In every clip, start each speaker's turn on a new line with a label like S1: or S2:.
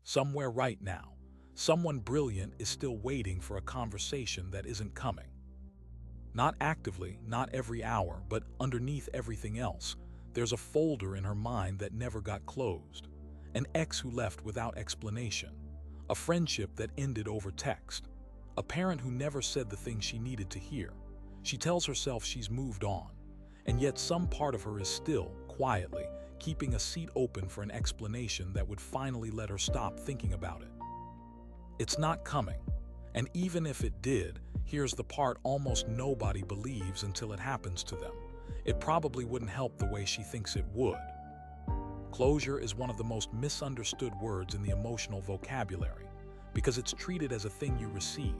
S1: Somewhere right now, someone brilliant is still waiting for a conversation that isn't coming. Not actively, not every hour, but underneath everything else, there's a folder in her mind that never got closed. An ex who left without explanation. A friendship that ended over text. A parent who never said the thing she needed to hear. She tells herself she's moved on, and yet some part of her is still, quietly, keeping a seat open for an explanation that would finally let her stop thinking about it. It's not coming, and even if it did, here's the part almost nobody believes until it happens to them. It probably wouldn't help the way she thinks it would. Closure is one of the most misunderstood words in the emotional vocabulary because it's treated as a thing you receive,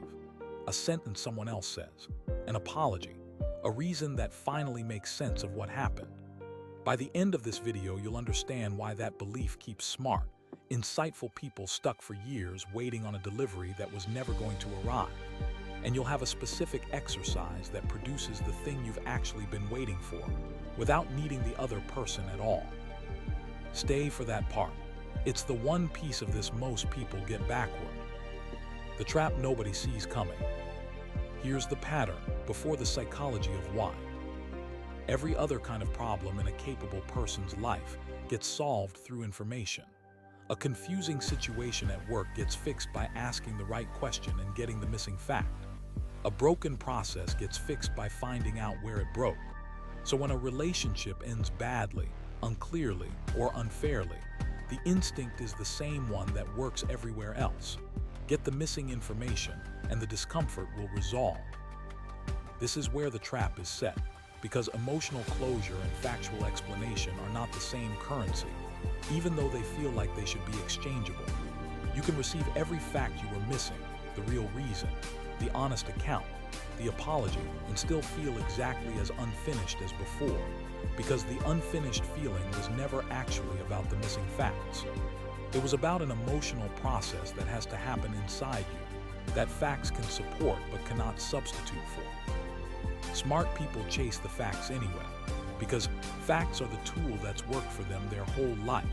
S1: a sentence someone else says, an apology, a reason that finally makes sense of what happened. By the end of this video, you'll understand why that belief keeps smart, insightful people stuck for years waiting on a delivery that was never going to arrive. And you'll have a specific exercise that produces the thing you've actually been waiting for, without needing the other person at all. Stay for that part. It's the one piece of this most people get backward. The trap nobody sees coming. Here's the pattern before the psychology of why. Every other kind of problem in a capable person's life gets solved through information. A confusing situation at work gets fixed by asking the right question and getting the missing fact. A broken process gets fixed by finding out where it broke. So when a relationship ends badly, unclearly, or unfairly, the instinct is the same one that works everywhere else. Get the missing information, and the discomfort will resolve. This is where the trap is set, because emotional closure and factual explanation are not the same currency, even though they feel like they should be exchangeable. You can receive every fact you were missing, the real reason, the honest account, the apology, and still feel exactly as unfinished as before, because the unfinished feeling was never actually about the missing facts. It was about an emotional process that has to happen inside you, that facts can support but cannot substitute for. Smart people chase the facts anyway, because facts are the tool that's worked for them their whole life,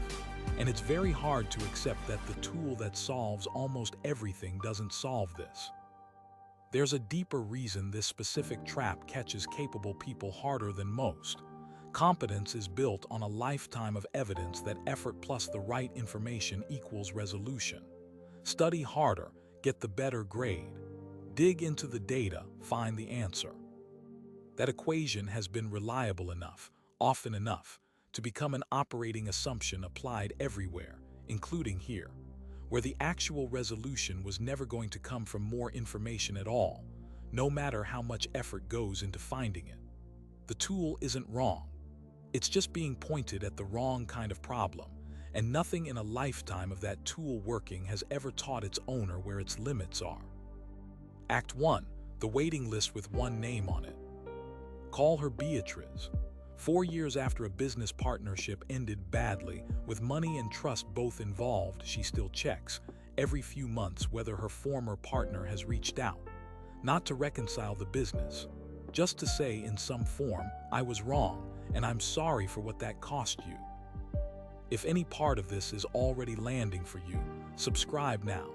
S1: and it's very hard to accept that the tool that solves almost everything doesn't solve this. There's a deeper reason this specific trap catches capable people harder than most. Competence is built on a lifetime of evidence that effort plus the right information equals resolution. Study harder, get the better grade. Dig into the data, find the answer. That equation has been reliable enough, often enough, to become an operating assumption applied everywhere, including here, where the actual resolution was never going to come from more information at all, no matter how much effort goes into finding it. The tool isn't wrong. It's just being pointed at the wrong kind of problem, and nothing in a lifetime of that tool working has ever taught its owner where its limits are. Act 1. The waiting list with one name on it. Call her Beatrice. 4 years after a business partnership ended badly, with money and trust both involved, she still checks, every few months, whether her former partner has reached out. Not to reconcile the business, just to say in some form, I was wrong, and I'm sorry for what that cost you. If any part of this is already landing for you, subscribe now.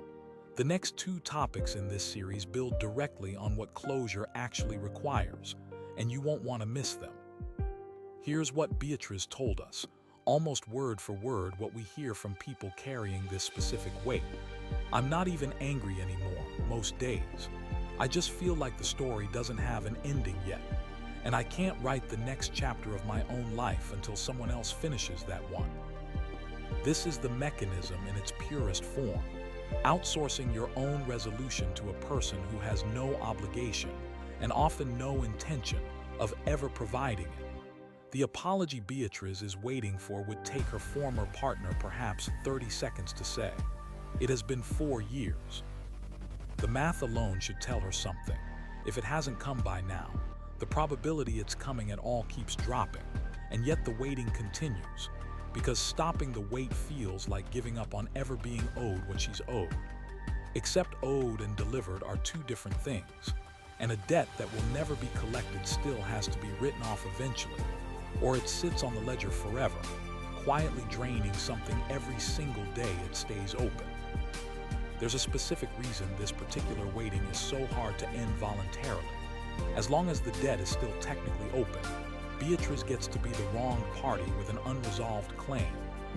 S1: The next 2 topics in this series build directly on what closure actually requires, and you won't want to miss them. Here's what Beatrice told us, almost word for word what we hear from people carrying this specific weight. I'm not even angry anymore, most days. I just feel like the story doesn't have an ending yet, and I can't write the next chapter of my own life until someone else finishes that one. This is the mechanism in its purest form, outsourcing your own resolution to a person who has no obligation and often no intention of ever providing it. The apology Beatrice is waiting for would take her former partner perhaps 30 seconds to say. It has been 4 years. The math alone should tell her something. If it hasn't come by now, the probability it's coming at all keeps dropping, and yet the waiting continues, because stopping the wait feels like giving up on ever being owed what she's owed. Except owed and delivered are 2 different things, and a debt that will never be collected still has to be written off eventually, or it sits on the ledger forever, quietly draining something every single day it stays open. There's a specific reason this particular waiting is so hard to end voluntarily. As long as the debt is still technically open, Beatrice gets to be the wrong party with an unresolved claim,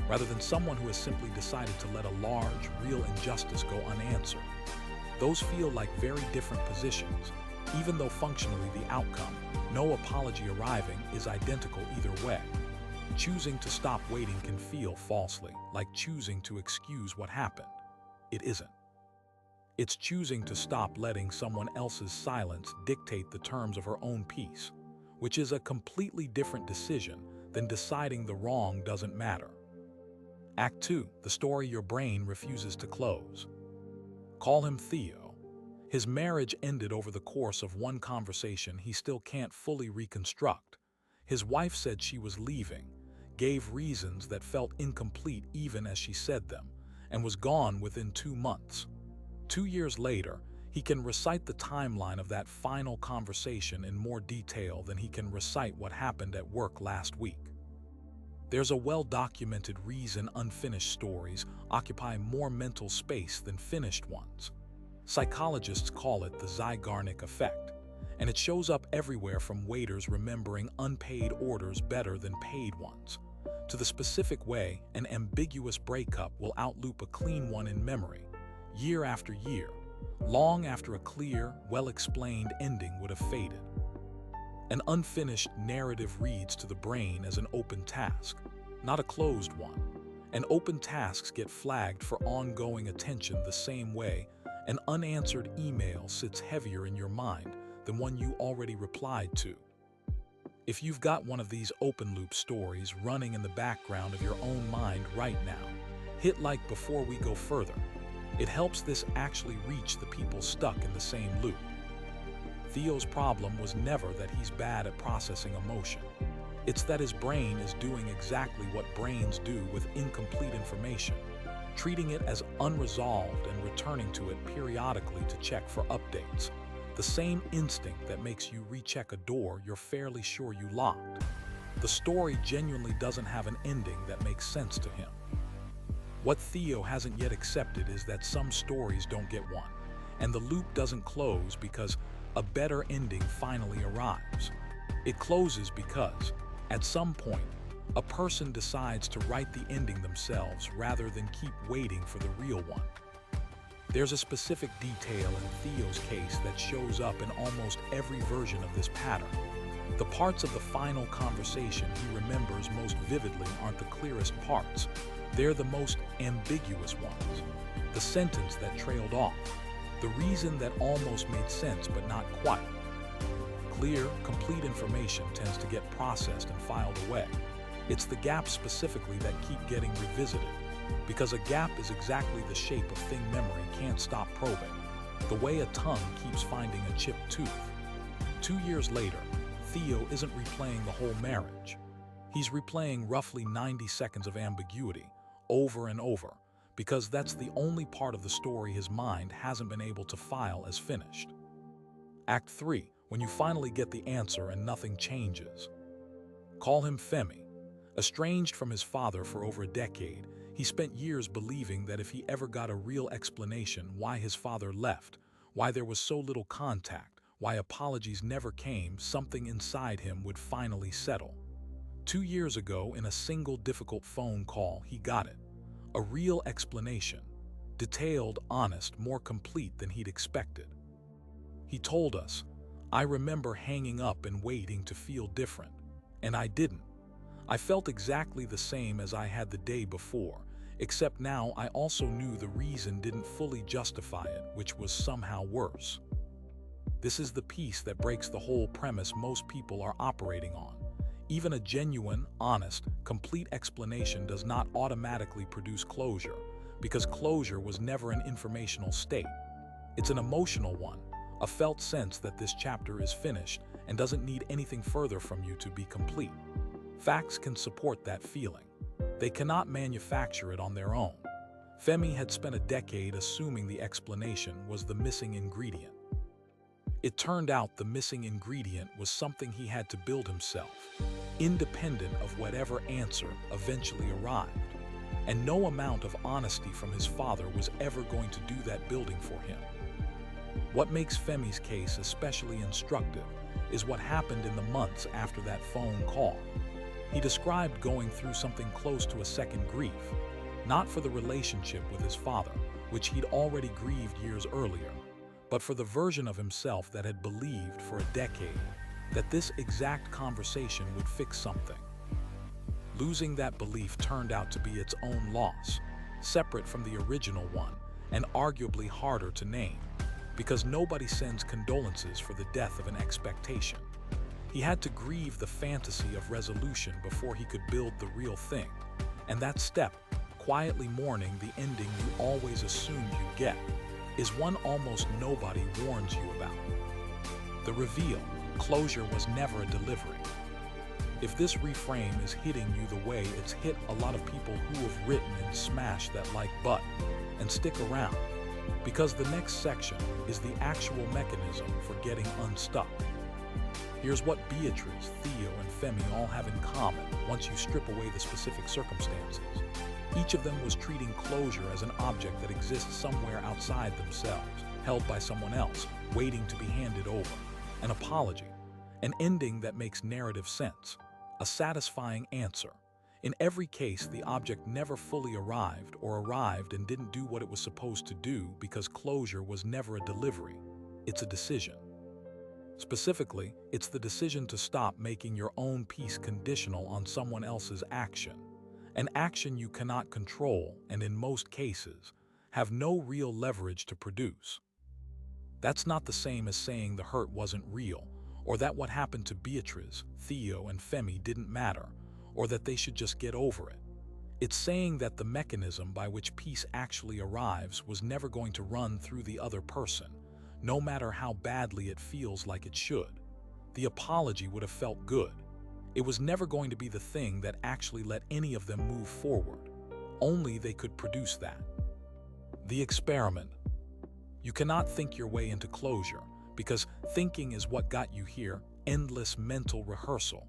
S1: rather than someone who has simply decided to let a large, real injustice go unanswered. Those feel like very different positions, even though functionally the outcome, no apology arriving, is identical either way. Choosing to stop waiting can feel falsely, like choosing to excuse what happened. It isn't. It's choosing to stop letting someone else's silence dictate the terms of her own peace, which is a completely different decision than deciding the wrong doesn't matter. Act 2, the story your brain refuses to close. Call him Theo. His marriage ended over the course of one conversation he still can't fully reconstruct. His wife said she was leaving, gave reasons that felt incomplete even as she said them, and was gone within 2 months. 2 years later, he can recite the timeline of that final conversation in more detail than he can recite what happened at work last week. There's a well-documented reason unfinished stories occupy more mental space than finished ones. Psychologists call it the Zeigarnik effect, and it shows up everywhere from waiters remembering unpaid orders better than paid ones, to the specific way an ambiguous breakup will outloop a clean one in memory, year after year, long after a clear, well-explained ending would have faded. An unfinished narrative reads to the brain as an open task, not a closed one. And open tasks get flagged for ongoing attention the same way an unanswered email sits heavier in your mind than one you already replied to. If you've got one of these open-loop stories running in the background of your own mind right now, hit like before we go further. It helps this actually reach the people stuck in the same loop. Theo's problem was never that he's bad at processing emotion. It's that his brain is doing exactly what brains do with incomplete information, treating it as unresolved and returning to it periodically to check for updates. The same instinct that makes you recheck a door you're fairly sure you locked. The story genuinely doesn't have an ending that makes sense to him. What Theo hasn't yet accepted is that some stories don't get one, and the loop doesn't close because a better ending finally arrives. It closes because, at some point, a person decides to write the ending themselves rather than keep waiting for the real one. There's a specific detail in Theo's case that shows up in almost every version of this pattern. The parts of the final conversation he remembers most vividly aren't the clearest parts. They're the most ambiguous ones. The sentence that trailed off. The reason that almost made sense but not quite. Clear, complete information tends to get processed and filed away. It's the gaps specifically that keep getting revisited, because a gap is exactly the shape a thing memory can't stop probing, the way a tongue keeps finding a chipped tooth. 2 years later, Theo isn't replaying the whole marriage. He's replaying roughly 90 seconds of ambiguity, over and over, because that's the only part of the story his mind hasn't been able to file as finished. Act 3, when you finally get the answer and nothing changes. Call him Femi. Estranged from his father for over a decade, he spent years believing that if he ever got a real explanation why his father left, why there was so little contact, why apologies never came, something inside him would finally settle. 2 years ago, in a single difficult phone call, he got it. A real explanation. Detailed, honest, more complete than he'd expected. He told us, "I remember hanging up and waiting to feel different. And I didn't. I felt exactly the same as I had the day before, except now I also knew the reason didn't fully justify it, which was somehow worse." This is the piece that breaks the whole premise most people are operating on. Even a genuine, honest, complete explanation does not automatically produce closure, because closure was never an informational state. It's an emotional one, a felt sense that this chapter is finished and doesn't need anything further from you to be complete. Facts can support that feeling. They cannot manufacture it on their own. Femi had spent a decade assuming the explanation was the missing ingredient. It turned out the missing ingredient was something he had to build himself, independent of whatever answer eventually arrived. and no amount of honesty from his father was ever going to do that building for him. What makes Femi's case especially instructive is what happened in the months after that phone call. He described going through something close to a second grief, not for the relationship with his father, which he'd already grieved years earlier, but for the version of himself that had believed for a decade that this exact conversation would fix something. Losing that belief turned out to be its own loss, separate from the original one, and arguably harder to name, because nobody sends condolences for the death of an expectation. He had to grieve the fantasy of resolution before he could build the real thing, and that step, quietly mourning the ending you always assumed you'd get, is one almost nobody warns you about. The reveal, closure was never a delivery. If this reframe is hitting you the way it's hit a lot of people who have written and smashed that like button, and stick around, because the next section is the actual mechanism for getting unstuck. Here's what Beatrice, Theo, and Femi all have in common once you strip away the specific circumstances. Each of them was treating closure as an object that exists somewhere outside themselves, held by someone else, waiting to be handed over. An apology, an ending that makes narrative sense, a satisfying answer. In every case, the object never fully arrived or arrived and didn't do what it was supposed to do because closure was never a delivery. It's a decision. Specifically, it's the decision to stop making your own peace conditional on someone else's action. An action you cannot control and, in most cases, have no real leverage to produce. That's not the same as saying the hurt wasn't real, or that what happened to Beatrice, Theo, and Femi didn't matter, or that they should just get over it. It's saying that the mechanism by which peace actually arrives was never going to run through the other person, no matter how badly it feels like it should. The apology would have felt good. It was never going to be the thing that actually let any of them move forward. Only they could produce that. The experiment. You cannot think your way into closure, because thinking is what got you here, endless mental rehearsal,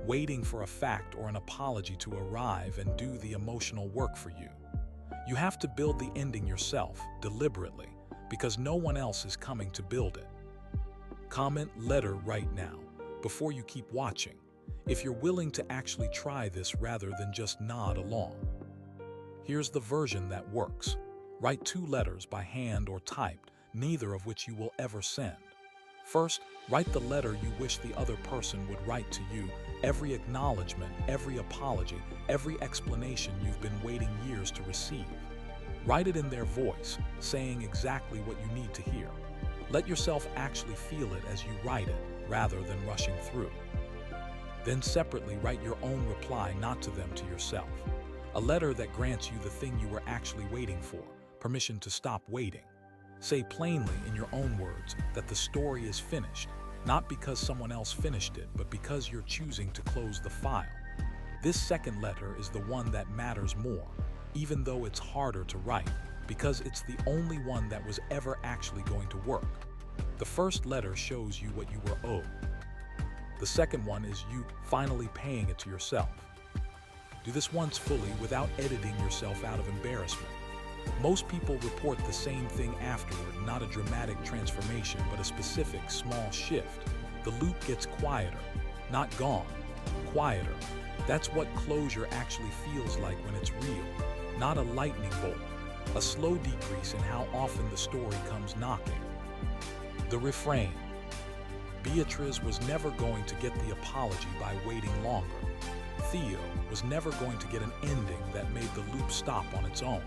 S1: waiting for a fact or an apology to arrive and do the emotional work for you. You have to build the ending yourself, deliberately, because no one else is coming to build it. Comment letter right now, before you keep watching, if you're willing to actually try this rather than just nod along. Here's the version that works. Write 2 letters by hand or typed, neither of which you will ever send. First, write the letter you wish the other person would write to you, every acknowledgement, every apology, every explanation you've been waiting years to receive. Write it in their voice, saying exactly what you need to hear. Let yourself actually feel it as you write it, rather than rushing through. Then separately write your own reply, not to them, to yourself. A letter that grants you the thing you were actually waiting for, permission to stop waiting. Say plainly in your own words that the story is finished, not because someone else finished it, but because you're choosing to close the file. This second letter is the one that matters more, even though it's harder to write, because it's the only one that was ever actually going to work. The first letter shows you what you were owed. The second one is you finally paying it to yourself. Do this once fully without editing yourself out of embarrassment. Most people report the same thing afterward, not a dramatic transformation, but a specific small shift. The loop gets quieter, not gone, quieter. That's what closure actually feels like when it's real, not a lightning bolt, a slow decrease in how often the story comes knocking. The refrain. Beatrice was never going to get the apology by waiting longer. Theo was never going to get an ending that made the loop stop on its own.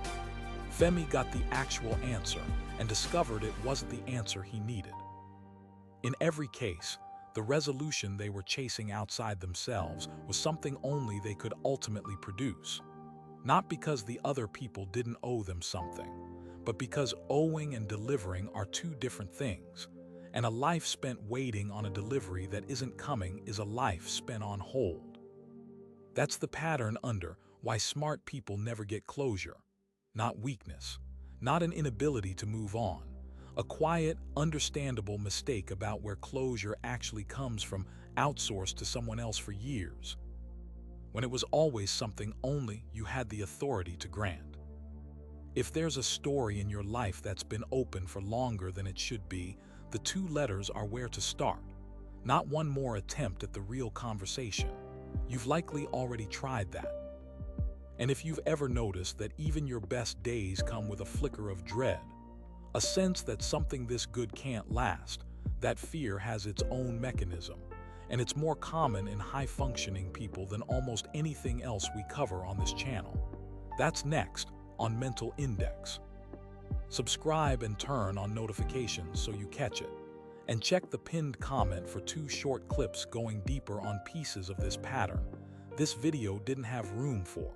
S1: Femi got the actual answer and discovered it wasn't the answer he needed. In every case, the resolution they were chasing outside themselves was something only they could ultimately produce. Not because the other people didn't owe them something, but because owing and delivering are 2 different things. And a life spent waiting on a delivery that isn't coming is a life spent on hold. That's the pattern under why smart people never get closure. Not weakness, not an inability to move on. A quiet, understandable mistake about where closure actually comes from, outsourced to someone else for years. when it was always something only you had the authority to grant. If there's a story in your life that's been open for longer than it should be, the two letters are where to start. Not one more attempt at the real conversation. You've likely already tried that. And if you've ever noticed that even your best days come with a flicker of dread, a sense that something this good can't last, that fear has its own mechanism, and it's more common in high-functioning people than almost anything else we cover on this channel. That's next on Mental Index. Subscribe and turn on notifications so you catch it. And check the pinned comment for 2 short clips going deeper on pieces of this pattern this video didn't have room for.